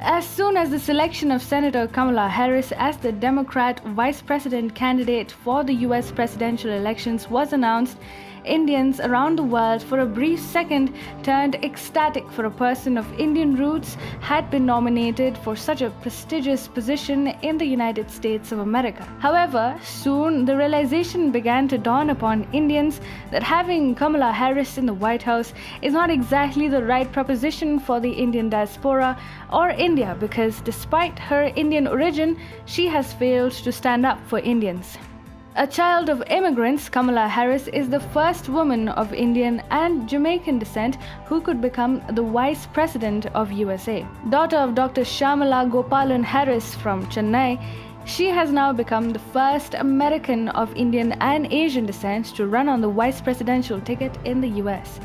As soon as the selection of Senator Kamala Harris as the Democrat vice president candidate for the US presidential elections was announced, Indians around the world for a brief second turned ecstatic for a person of Indian roots had been nominated for such a prestigious position in the United States of America. However, soon the realization began to dawn upon Indians that having Kamala Harris in the White House is not exactly the right proposition for the Indian diaspora or India, because despite her Indian origin, she has failed to stand up for Indians. A child of immigrants, Kamala Harris is the first woman of Indian and Jamaican descent who could become the Vice President of USA. Daughter of Dr. Shyamala Gopalan Harris from Chennai, she has now become the first American of Indian and Asian descent to run on the vice presidential ticket in the US.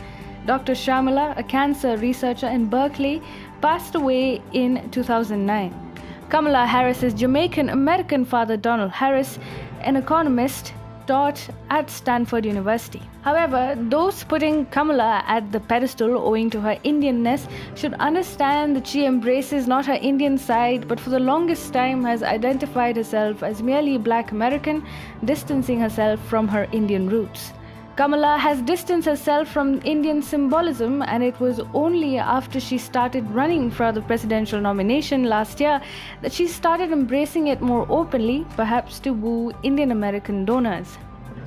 Dr. Shyamala, a cancer researcher in Berkeley, passed away in 2009. Kamala Harris's Jamaican-American father, Donald Harris, an economist, taught at Stanford University. However, those putting Kamala at the pedestal owing to her Indianness should understand that she embraces not her Indian side, but for the longest time has identified herself as merely Black American, distancing herself from her Indian roots. Kamala has distanced herself from Indian symbolism, and it was only after she started running for the presidential nomination last year that she started embracing it more openly, perhaps to woo Indian American donors.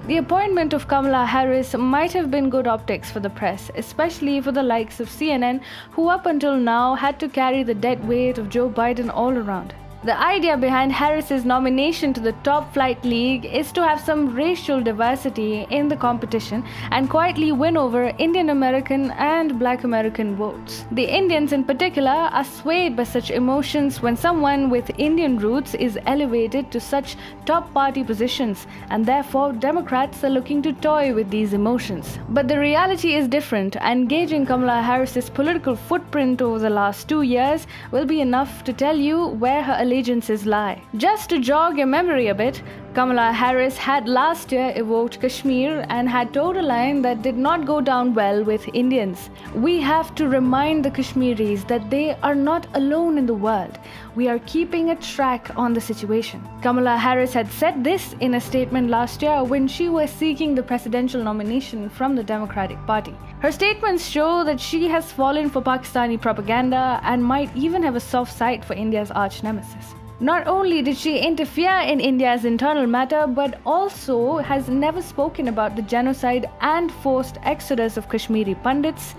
The appointment of Kamala Harris might have been good optics for the press, especially for the likes of CNN, who up until now had to carry the dead weight of Joe Biden all around. The idea behind Harris's nomination to the top flight league is to have some racial diversity in the competition and quietly win over Indian American and Black American votes. The Indians in particular are swayed by such emotions when someone with Indian roots is elevated to such top party positions, and therefore Democrats are looking to toy with these emotions. But the reality is different, and gauging Kamala Harris's political footprint over the last 2 years will be enough to tell you where her allegiances lie. Just to jog your memory a bit, Kamala Harris had last year evoked Kashmir and had told a line that did not go down well with Indians. We have to remind the Kashmiris that they are not alone in the world. We are keeping a track on the situation. Kamala Harris had said this in a statement last year when she was seeking the presidential nomination from the Democratic Party. Her statements show that she has fallen for Pakistani propaganda and might even have a soft side for India's arch nemesis. Not only did she interfere in India's internal matter, but also has never spoken about the genocide and forced exodus of Kashmiri Pandits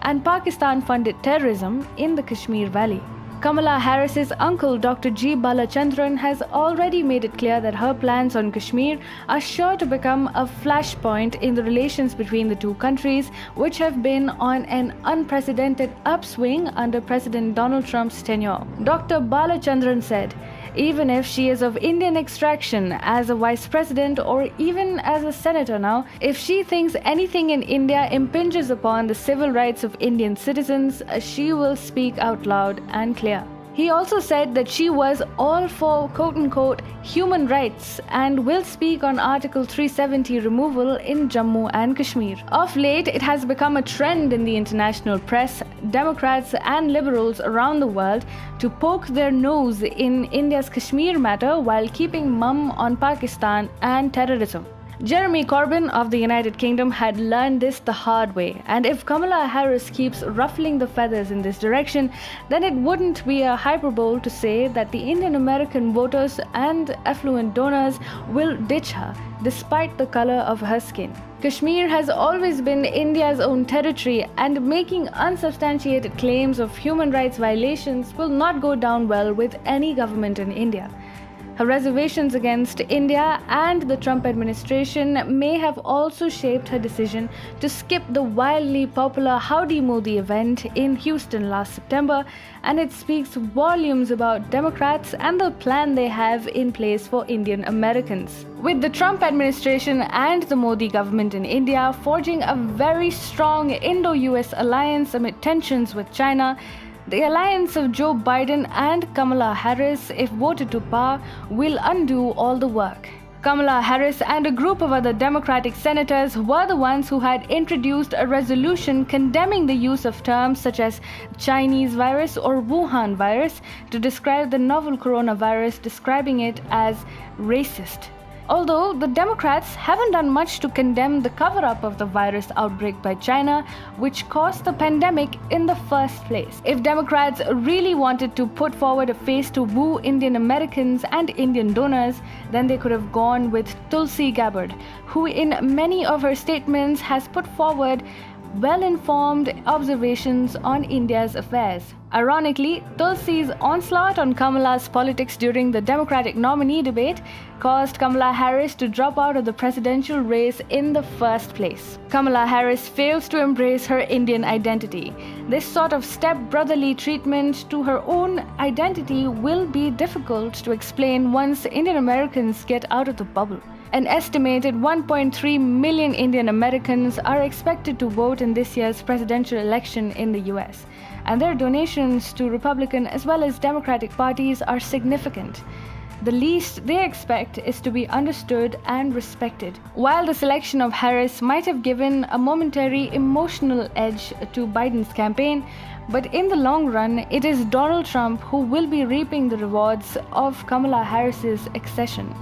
and Pakistan-funded terrorism in the Kashmir Valley. Kamala Harris's uncle, Dr. G. Balachandran, has already made it clear that her plans on Kashmir are sure to become a flashpoint in the relations between the two countries, which have been on an unprecedented upswing under President Donald Trump's tenure. Dr. Balachandran said, even if she is of Indian extraction as a vice president or even as a senator now, if she thinks anything in India impinges upon the civil rights of Indian citizens, she will speak out loud and clear. He also said that she was all for quote-unquote human rights and will speak on Article 370 removal in Jammu and Kashmir. Of late, it has become a trend in the international press, Democrats and liberals around the world, to poke their nose in India's Kashmir matter while keeping mum on Pakistan and terrorism. Jeremy Corbyn of the United Kingdom had learned this the hard way, and if Kamala Harris keeps ruffling the feathers in this direction, then it wouldn't be a hyperbole to say that the Indian American voters and affluent donors will ditch her, despite the color of her skin. Kashmir has always been India's own territory, and making unsubstantiated claims of human rights violations will not go down well with any government in India. Her reservations against India and the Trump administration may have also shaped her decision to skip the wildly popular Howdy Modi event in Houston last September, and it speaks volumes about Democrats and the plan they have in place for Indian Americans. With the Trump administration and the Modi government in India forging a very strong Indo-US alliance amid tensions with China, the alliance of Joe Biden and Kamala Harris, if voted to power, will undo all the work. Kamala Harris and a group of other Democratic senators were the ones who had introduced a resolution condemning the use of terms such as Chinese virus or Wuhan virus to describe the novel coronavirus, describing it as racist. Although the Democrats haven't done much to condemn the cover-up of the virus outbreak by China, which caused the pandemic in the first place. If Democrats really wanted to put forward a face to woo Indian Americans and Indian donors, then they could have gone with Tulsi Gabbard, who in many of her statements has put forward well-informed observations on India's affairs. Ironically, Tulsi's onslaught on Kamala's politics during the Democratic nominee debate caused Kamala Harris to drop out of the presidential race in the first place. Kamala Harris fails to embrace her Indian identity. This sort of step-brotherly treatment to her own identity will be difficult to explain once Indian Americans get out of the bubble. An estimated 1.3 million Indian Americans are expected to vote in this year's presidential election in the US, and their donations to Republican as well as Democratic parties are significant. The least they expect is to be understood and respected. While the selection of Harris might have given a momentary emotional edge to Biden's campaign, but in the long run, it is Donald Trump who will be reaping the rewards of Kamala Harris's accession.